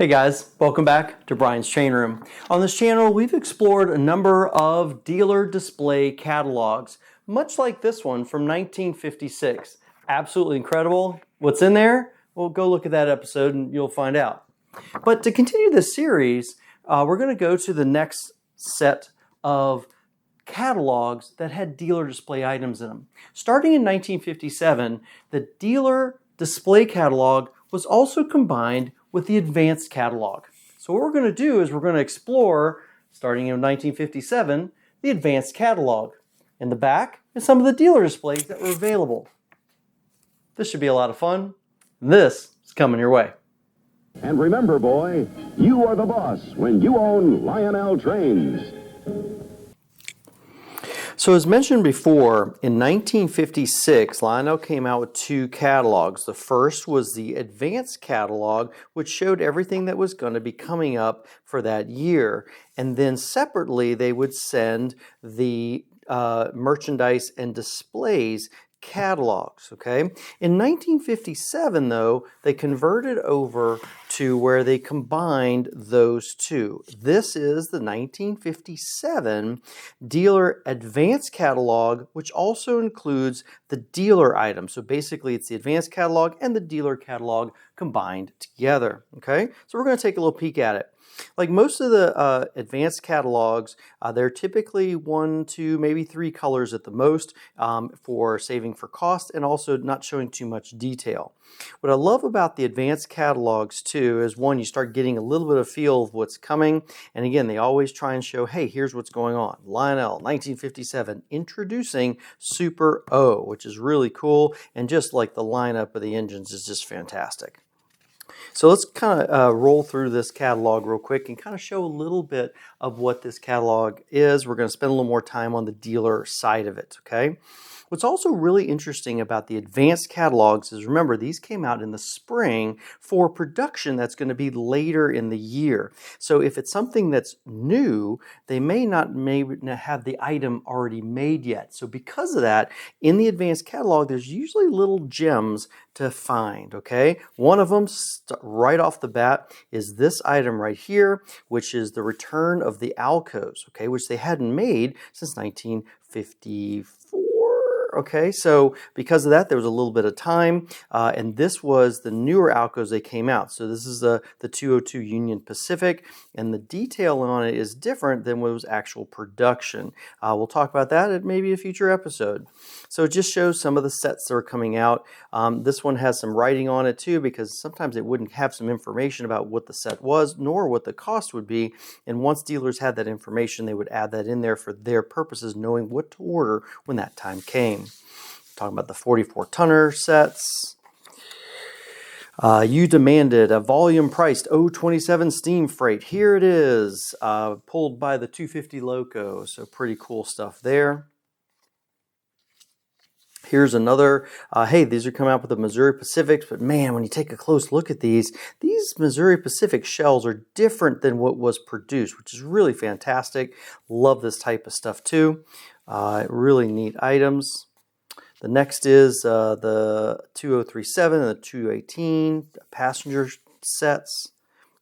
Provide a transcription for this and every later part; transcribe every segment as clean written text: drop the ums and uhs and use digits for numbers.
Hey guys, welcome back to Brian's Chain Room. On this channel, we've explored a number of dealer display catalogs, much like this one from 1956. Absolutely incredible. What's in there? Well, go look at that episode and you'll find out. But to continue this series, we're going to go to the next set of catalogs that had dealer display items in them. Starting in 1957, the dealer display catalog was also combined with the advanced catalog. So what we're going to do is we're going to explore, starting in 1957, the advanced catalog. In the back is some of the dealer displays that were available. This should be a lot of fun. This is coming your way. And remember, boy, you are the boss when you own Lionel Trains. So as mentioned before, in 1956, Lionel came out with two catalogs. The first was the Advanced catalog, which showed everything that was going to be coming up for that year. And then separately, they would send the merchandise and displays catalogs, okay? In 1957, though, they converted over to where they combined those two. This is the 1957 Dealer Advanced Catalog, which also includes the dealer items. So basically, it's the Advanced Catalog and the Dealer Catalog combined together, okay? So we're going to take a little peek at it. Like most of the advanced catalogs, they're typically 1, 2, maybe 3 colors at the most for saving for cost and also not showing too much detail. What I love about the advanced catalogs too is, one, you start getting a little bit of feel of what's coming, and again, they always try and show, hey, here's what's going on. Lionel, 1957, introducing Super O, which is really cool, and just like the lineup of the engines is just fantastic. So let's kind of roll through this catalog real quick and kind of show a little bit of what this catalog is. We're going to spend a little more time on the dealer side of it, okay? What's also really interesting about the advanced catalogs is, remember, these came out in the spring for production that's going to be later in the year. So if it's something that's new, they may not have the item already made yet. So because of that, in the advanced catalog, there's usually little gems to find, okay? One of them, right off the bat, is this item right here, which is the return of the Alcos, okay, which they hadn't made since 1954. Okay, so because of that, there was a little bit of time, and this was the newer Alcos that came out. So this is the 202 Union Pacific, and the detail on it is different than what was actual production. We'll talk about that at maybe a future episode. So it just shows some of the sets that are coming out. This one has some writing on it too, because sometimes it wouldn't have some information about what the set was, nor what the cost would be. And once dealers had that information, they would add that in there for their purposes, knowing what to order when that time came. Talking about the 44-tonner sets. You demanded a volume-priced 027 steam freight. Here it is, pulled by the 250 Loco. So pretty cool stuff there. Here's another, hey, these are coming out with the Missouri Pacifics, but man, when you take a close look at these Missouri Pacific shells are different than what was produced, which is really fantastic. Love this type of stuff too. Really neat items. The next is the 2037 and the 218 passenger sets.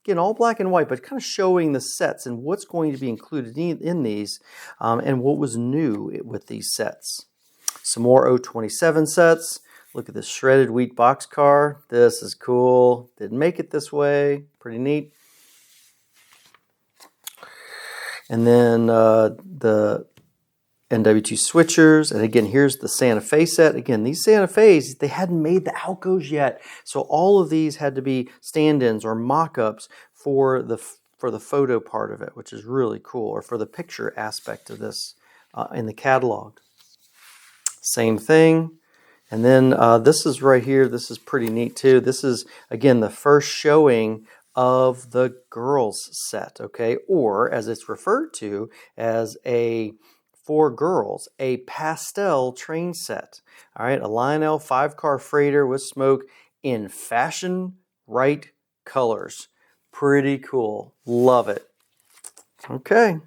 Again, all black and white, but kind of showing the sets and what's going to be included in these and what was new with these sets. Some more 027 sets. Look at this shredded wheat boxcar. This is cool. Didn't make it this way. Pretty neat. And then the NW2 switchers, and again, here's the Santa Fe set. Again, these Santa Fe's, they hadn't made the Alcos yet, so all of these had to be stand-ins or mock-ups for the photo part of it, which is really cool, or for the picture aspect of this in the catalog. Same thing. And then this is right here. This is pretty neat too. This is, again, the first showing of the girls set, okay, or as it's referred to as for girls, a pastel train set. All right, a Lionel 5-car freighter with smoke in fashion right colors. Pretty cool. Love it. Okay.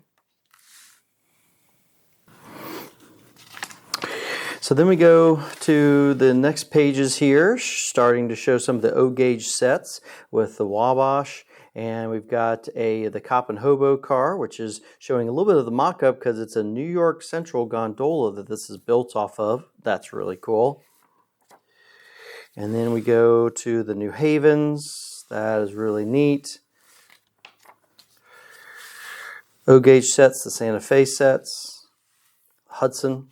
So then we go to the next pages here, starting to show some of the O-gauge sets with the Wabash. And we've got the Cop and Hobo car, which is showing a little bit of the mock-up because it's a New York Central gondola that this is built off of. That's really cool. And then we go to the New Havens. That is really neat. O-gauge sets, the Santa Fe sets, Hudson,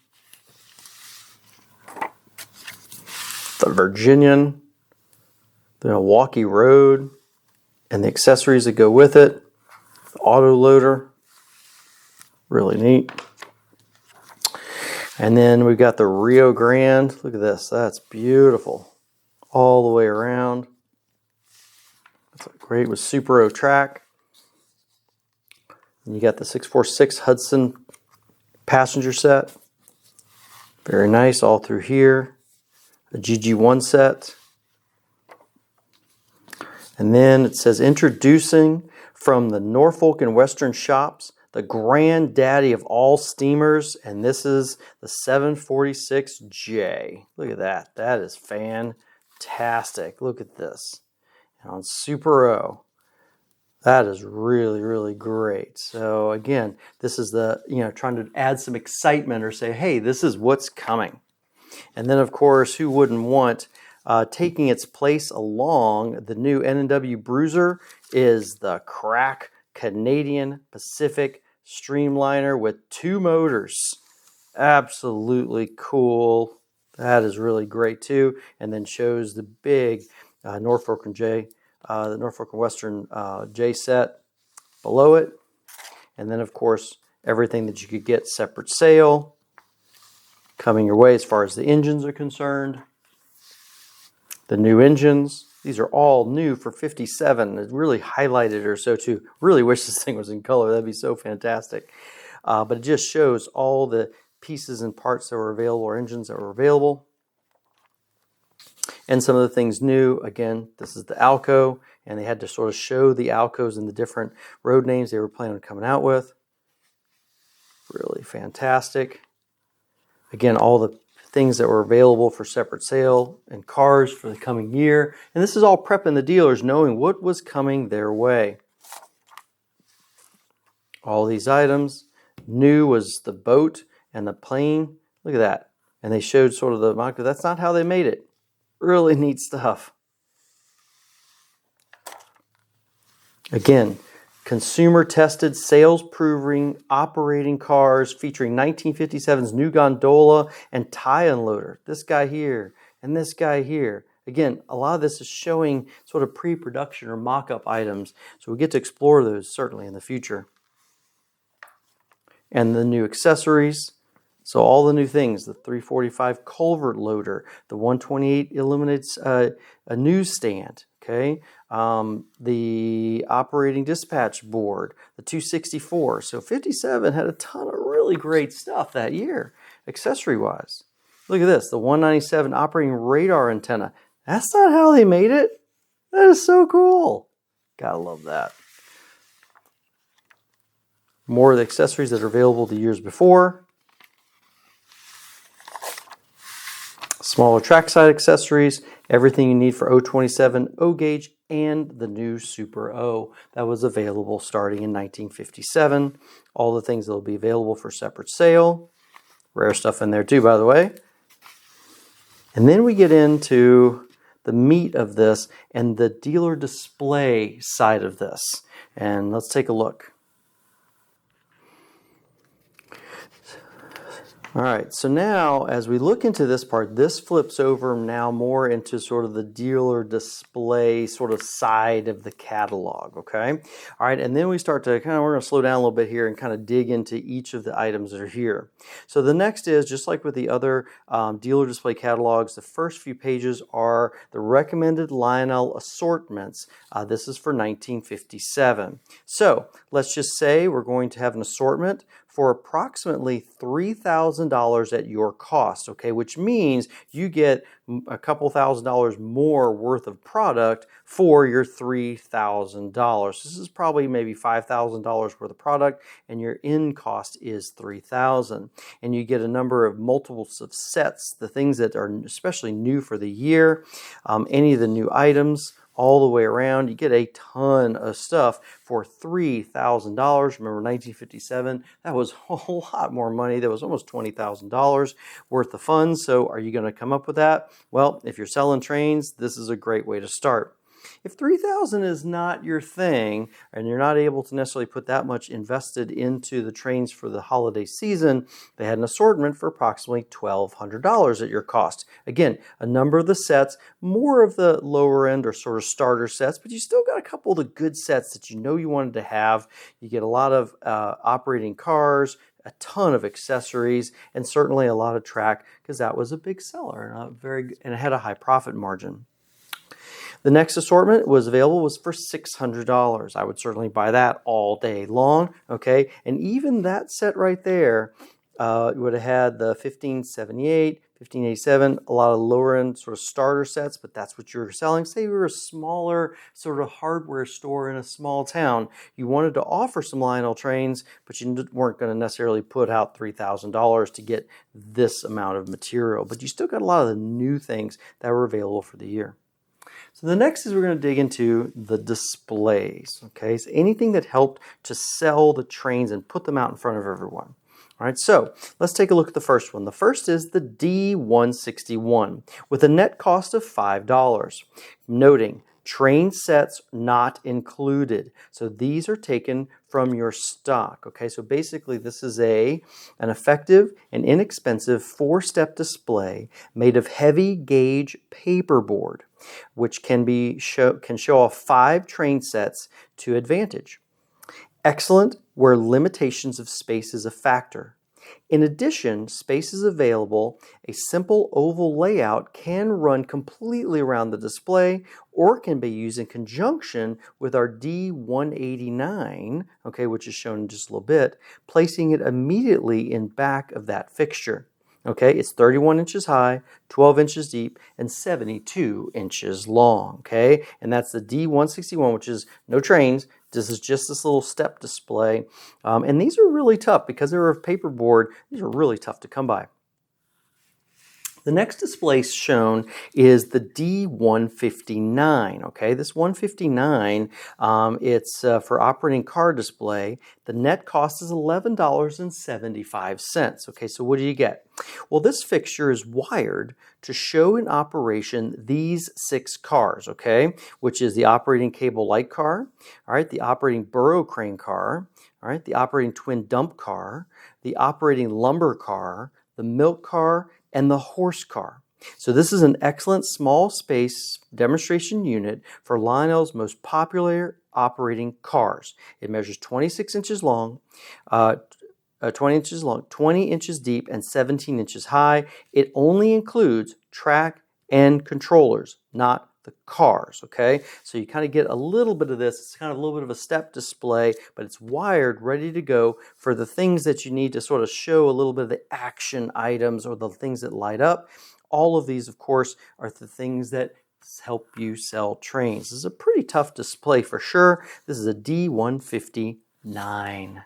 the Virginian, the Milwaukee Road, and the accessories that go with it. The auto loader, really neat. And then we've got the Rio Grande. Look at this, that's beautiful. All the way around. That's great with Super O track. And you got the 646 Hudson passenger set. Very nice all through here. A GG1 set. And then it says introducing from the Norfolk and Western shops, the granddaddy of all steamers, and this is the 746J. Look at that. That is fantastic. Look at this. And on Super O. That is really, really great. So again, this is the, trying to add some excitement or say, hey, this is what's coming. And then of course, who wouldn't want taking its place along the new N&W Bruiser is the Crack Canadian Pacific Streamliner with 2 motors. Absolutely cool. That is really great too. And then shows the big Norfolk and Western J set below it. And then of course, everything that you could get separate sale coming your way as far as the engines are concerned. The new engines, these are all new for 57. It's really highlighted or so too. Really wish this thing was in color. That'd be so fantastic. But it just shows all the pieces and parts that were available or engines that were available. And some of the things new, again, this is the Alco, and they had to sort of show the Alcos and the different road names they were planning on coming out with. Really fantastic. Again, all the things that were available for separate sale and cars for the coming year. And this is all prepping the dealers, knowing what was coming their way. All these items. New was the boat and the plane. Look at that. And they showed sort of the mock. That's not how they made it. Really neat stuff. Again, consumer tested, sales proving, operating cars featuring 1957's new gondola and tie unloader. This guy here and this guy here. Again, a lot of this is showing sort of pre-production or mock-up items. So we get to explore those certainly in the future. And the new accessories. So all the new things, the 345 culvert loader, the 128 illuminates a newsstand, okay? The operating dispatch board, the 264. So 57 had a ton of really great stuff that year, accessory-wise. Look at this, the 197 operating radar antenna. That's not how they made it. That is so cool. Gotta love that. More of the accessories that are available the years before. Smaller trackside accessories, everything you need for 027 O-gauge and the new Super O that was available starting in 1957. All the things that will be available for separate sale. Rare stuff in there too, by the way. And then we get into the meat of this and the dealer display side of this. And let's take a look. All right, so now as we look into this part, this flips over now more into sort of the dealer display sort of side of the catalog, okay? All right, and then we start to we're gonna slow down a little bit here and kind of dig into each of the items that are here. So the next is, just like with the other dealer display catalogs, the first few pages are the recommended Lionel assortments. This is for 1957. So let's just say we're going to have an assortment for approximately $3,000 at your cost, okay, which means you get a couple $1,000s more worth of product for your $3,000. This is probably maybe $5,000 worth of product, and your end cost is $3,000. And you get a number of multiples of sets, the things that are especially new for the year, any of the new items, all the way around. You get a ton of stuff for $3,000. Remember 1957, that was a whole lot more money. That was almost $20,000 worth of funds. So are you going to come up with that? Well, if you're selling trains, this is a great way to start. If $3,000 is not your thing and you're not able to necessarily put that much invested into the trains for the holiday season, they had an assortment for approximately $1,200 at your cost. Again, a number of the sets, more of the lower end or sort of starter sets, but you still got a couple of the good sets that you know you wanted to have. You get a lot of operating cars, a ton of accessories, and certainly a lot of track because that was a big seller and it had a high profit margin. The next assortment was for $600. I would certainly buy that all day long, okay? And even that set right there would have had the 1578, 1587, a lot of lower end sort of starter sets, but that's what you're selling. Say you were a smaller sort of hardware store in a small town. You wanted to offer some Lionel trains, but you weren't going to necessarily put out $3,000 to get this amount of material. But you still got a lot of the new things that were available for the year. So the next is we're going to dig into the displays, okay? So anything that helped to sell the trains and put them out in front of everyone. All right, so let's take a look at the first one. The first is the D161 with a net cost of $5. Noting, train sets not included. So these are taken from your stock, okay? So basically this is an effective and inexpensive 4-step display made of heavy gauge paperboard, which can show off 5 train sets to advantage. Excellent where limitations of space is a factor. In addition, space is available. A simple oval layout can run completely around the display or can be used in conjunction with our D189, okay, which is shown in just a little bit, placing it immediately in back of that fixture. Okay, it's 31 inches high, 12 inches deep, and 72 inches long, okay? And that's the D161, which is no trains. This is just this little step display. And these are really tough because they're of paperboard. These are really tough to come by. The next display shown is the D159, okay? This 159, it's for operating car display. The net cost is $11.75, okay? So what do you get? Well, this fixture is wired to show in operation these 6 cars, okay? Which is the operating cable light car, all right? The operating burrow crane car, all right? The operating twin dump car, the operating lumber car, the milk car, and the horse car. So this is an excellent small space demonstration unit for Lionel's most popular operating cars. It measures 26 inches long, 20 inches deep, and 17 inches high. It only includes track and controllers, not the cars, okay? So you kind of get a little bit of this. It's kind of a little bit of a step display, but it's wired, ready to go for the things that you need to sort of show a little bit of the action items or the things that light up. All of these, of course, are the things that help you sell trains. This is a pretty tough display for sure. This is a D159.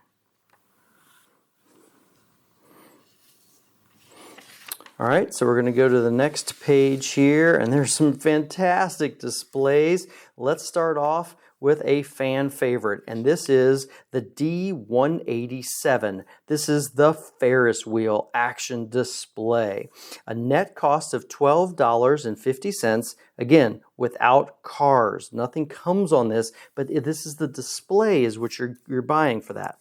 All right, so we're going to go to the next page here, and there's some fantastic displays. Let's start off with a fan favorite, and this is the D187. This is the Farris Wheel action display. A net cost of $12.50, again, without cars. Nothing comes on this, but this is the display is what you're buying for that.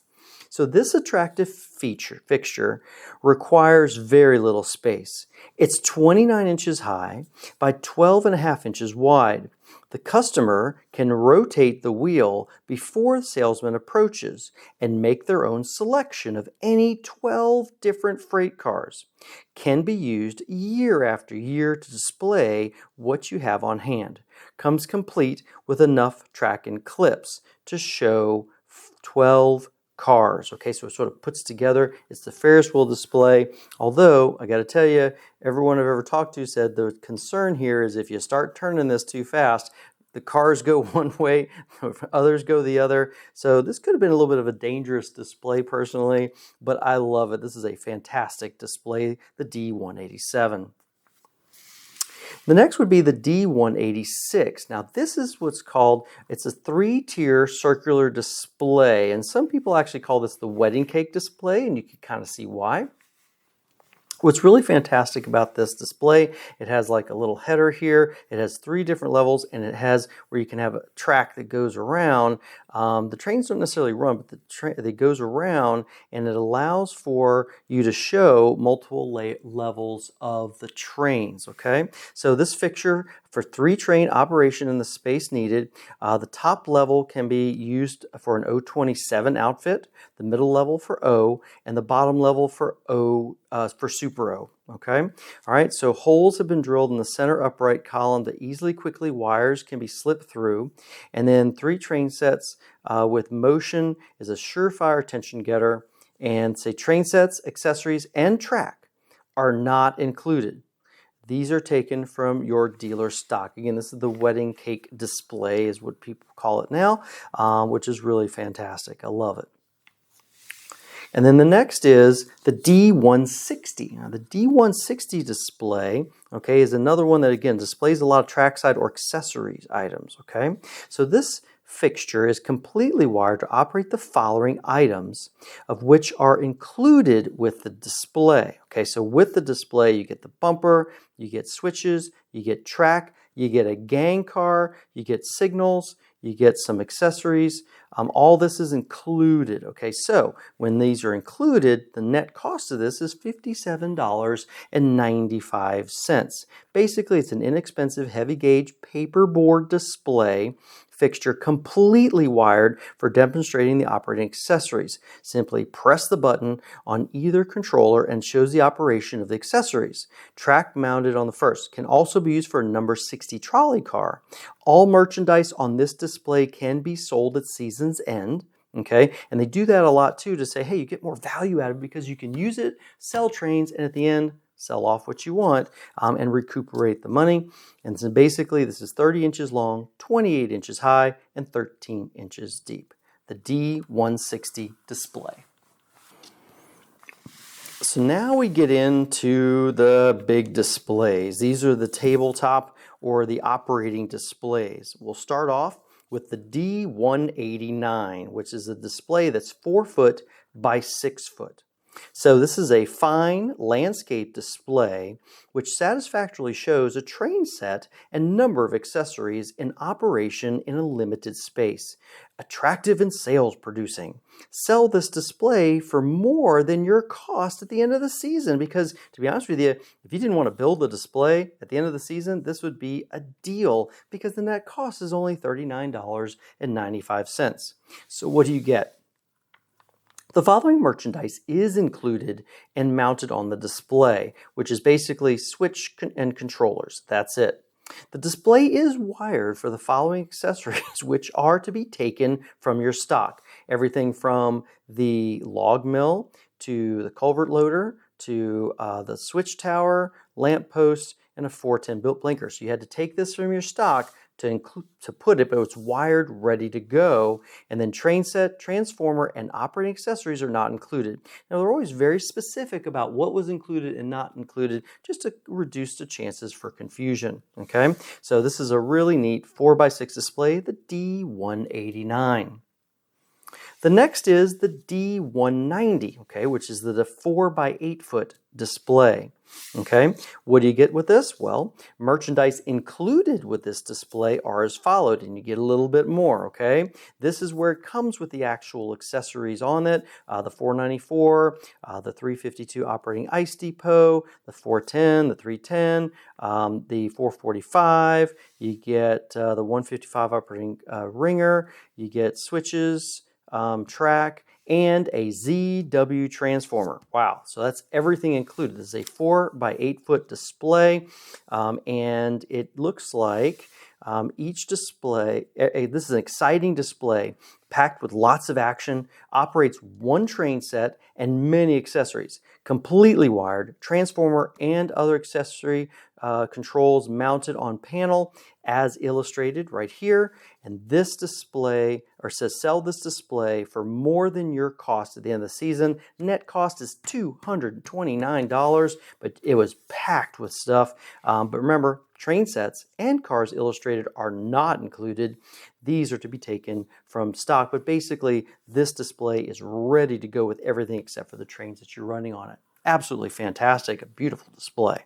So this attractive fixture requires very little space. It's 29 inches high by 12.5 inches wide. The customer can rotate the wheel before the salesman approaches and make their own selection of any 12 different freight cars. Can be used year after year to display what you have on hand. Comes complete with enough track and clips to show 12 cars. Okay, so it sort of puts together, it's the Ferris wheel display. Although, I got to tell you, everyone I've ever talked to said the concern here is if you start turning this too fast, the cars go one way, others go the other. So this could have been a little bit of a dangerous display personally, but I love it. This is a fantastic display, the D187. The next would be the D186. Now this is what's called, it's a 3-tier circular display, and some people actually call this the wedding cake display, and you can kind of see why. What's really fantastic about this display, it has like a little header here, it has 3 different levels, and it has where you can have a track that goes around. The trains don't necessarily run, but it goes around, and it allows for you to show multiple levels of the trains, okay? So this fixture for 3-train operation in the space needed, the top level can be used for an O27 outfit, the middle level for O, and the bottom level for O for Super O. Okay, all right, so holes have been drilled in the center upright column that easily, quickly wires can be slipped through, and then 3 train sets with motion is a surefire tension getter, and say train sets, accessories, and track are not included. These are taken from your dealer stock. Again, this is the wedding cake display is what people call it now, which is really fantastic. I love it. And then the next is the D160. Now the D160 display, okay, is another one that again displays a lot of trackside or accessories items, okay? So this fixture is completely wired to operate the following items, of which are included with the display. Okay, so with the display you get the bumper, you get switches, you get track, you get a gang car, you get signals, you get some accessories. All this is included. Okay, so when these are included, the net cost of this is $57.95. Basically, it's an inexpensive heavy gauge paperboard display fixture completely wired for demonstrating the operating accessories. Simply press the button on either controller and shows the operation of the accessories. Track mounted on the first can also be used for a number 60 trolley car. All merchandise on this display can be sold at season's end. Okay, and they do that a lot too to say, hey, you get more value out of it because you can use it, sell trains, and at the end, sell off what you want and recuperate the money. And so basically, this is 30 inches long, 28 inches high, and 13 inches deep. The D160 display. So now we get into the big displays. These are the tabletop or the operating displays. We'll start off with the D189, which is a display that's 4 foot by 6 foot. So this is a fine landscape display which satisfactorily shows a train set and number of accessories in operation in a limited space. Attractive and sales producing. Sell this display for more than your cost at the end of the season because, to be honest with you, if you didn't want to build a display at the end of the season, this would be a deal because the net cost is only $39.95. So what do you get? The following merchandise is included and mounted on the display, which is basically switch and controllers. That's it. The display is wired for the following accessories, which are to be taken from your stock. Everything from the log mill to the culvert loader to the switch tower, lamp post, and a 410 built blinker. So you had to take this from your stock to put it, but it's wired, ready to go. And then train set, transformer, and operating accessories are not included. Now, they're always very specific about what was included and not included, just to reduce the chances for confusion. Okay, so this is a really neat 4x6 display, the D189. The next is the D190, okay, which is the 4x8 foot display. Okay, what do you get with this? Well, merchandise included with this display are as followed, and you get a little bit more, okay? This is where it comes with the actual accessories on it, the 494, the 352 operating ice depot, the 410, the 310, the 445, you get the 155 operating ringer, you get switches, track, and a ZW transformer. Wow, so that's everything included. This is a 4x8 foot display, and it looks like each display, this is an exciting display packed with lots of action, operates one train set and many accessories, completely wired, transformer and other accessory controls mounted on panel as illustrated right here. And this display, or says sell this display for more than your cost at the end of the season. Net cost is $229, but it was packed with stuff. But remember, train sets and Cars Illustrated are not included. These are to be taken from stock, but basically this display is ready to go with everything except for the trains that you're running on it. Absolutely fantastic, a beautiful display.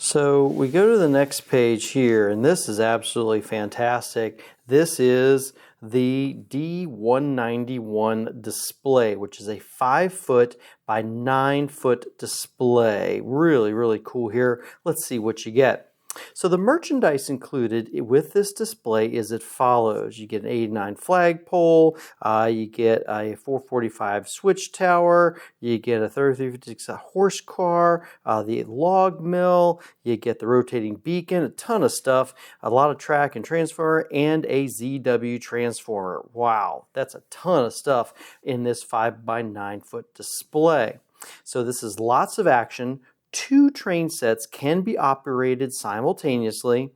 So we go to the next page here, and this is absolutely fantastic. This is the D191 display, which is a 5-foot by 9-foot display. Really, really cool here. Let's see what you get. So the merchandise included with this display is as follows. You get an 89 flagpole, you get a 445 switch tower, you get a 3356 horse car, the log mill, you get the rotating beacon, a ton of stuff, a lot of track and transfer, and a ZW transformer. Wow, that's a ton of stuff in this 5 by 9 foot display. So this is lots of action. 2 train sets can be operated simultaneously,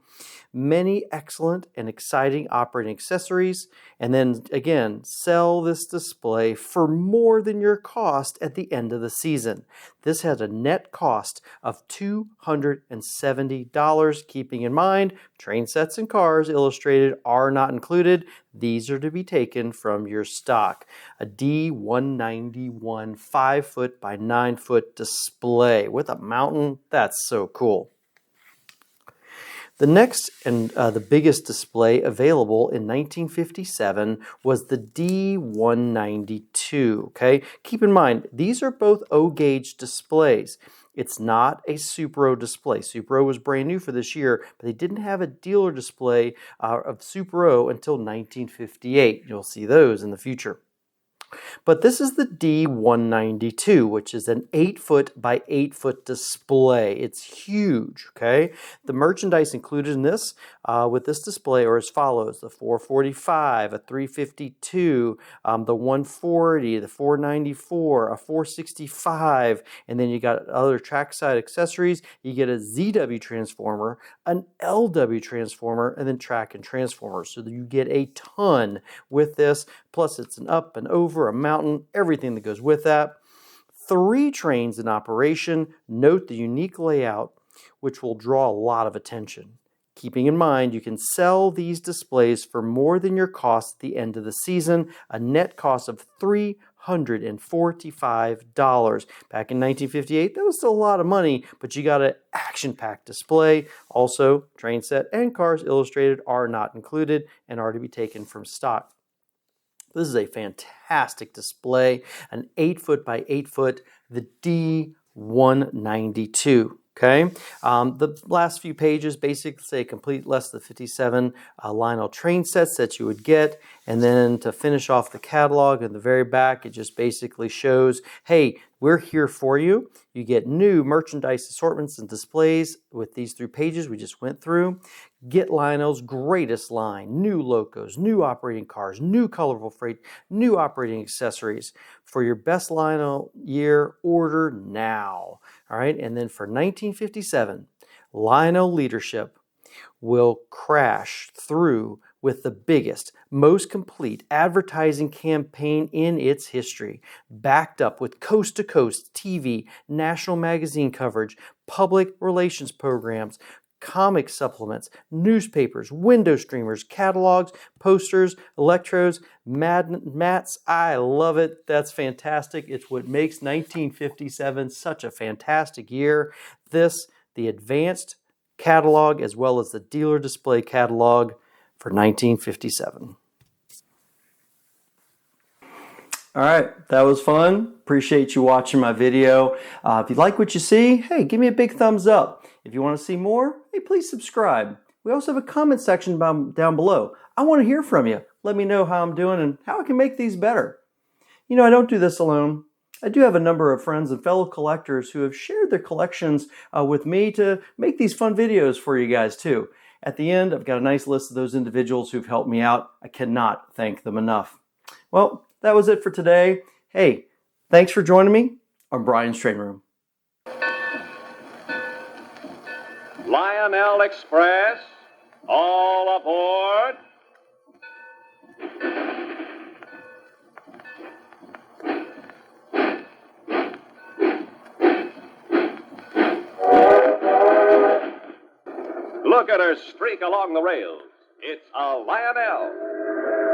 many excellent and exciting operating accessories, and then again, sell this display for more than your cost at the end of the season. This has a net cost of $270, keeping in mind train sets and Cars Illustrated are not included. These are to be taken from your stock. A D191 5-foot by 9-foot display with a mountain. That's so cool. The next and the biggest display available in 1957 was the D192. Okay, keep in mind these are both O-gauge displays. It's not a Supro display. Supro was brand new for this year, but they didn't have a dealer display of Supro until 1958. You'll see those in the future. But this is the D192, which is an 8-foot by 8-foot display. It's huge, okay? The merchandise included in this with this display are as follows: the 445, a 352, the 140, the 494, a 465, and then you got other trackside accessories. You get a ZW transformer, an LW transformer, and then track and transformers. So you get a ton with this. Plus it's an up and over, a mountain, everything that goes with that. 3 trains in operation. Note the unique layout, which will draw a lot of attention. Keeping in mind, you can sell these displays for more than your cost at the end of the season, a net cost of $345. Back in 1958, that was still a lot of money, but you got an action-packed display. Also, train set and Cars Illustrated are not included and are to be taken from stock. This is a fantastic display, an 8-foot by 8-foot, the D192. Okay, the last few pages basically say complete less than 57 Lionel train sets that you would get. And then to finish off the catalog in the very back, it just basically shows, hey, we're here for you. You get new merchandise assortments and displays with these 3 pages we just went through. Get Lionel's greatest line, new locos, new operating cars, new colorful freight, new operating accessories. For your best Lionel year, order now. All right, and then for 1957, Lionel leadership will crash through with the biggest, most complete advertising campaign in its history, backed up with coast-to-coast TV, national magazine coverage, public relations programs, comic supplements, newspapers, window streamers, catalogs, posters, electrodes, mats. I love it. That's fantastic. It's what makes 1957 such a fantastic year. This, the advanced catalog, as well as the dealer display catalog for 1957. All right, that was fun. Appreciate you watching my video. If you like what you see, hey, give me a big thumbs up. If you want to see more, hey, please subscribe. We also have a comment section down below. I want to hear from you. Let me know how I'm doing and how I can make these better. You know, I don't do this alone. I do have a number of friends and fellow collectors who have shared their collections with me to make these fun videos for you guys too. At the end, I've got a nice list of those individuals who've helped me out. I cannot thank them enough. Well, that was it for today. Hey, thanks for joining me on Brian's Train Room. Lionel Express, all aboard. Look at her streak along the rails. It's a Lionel.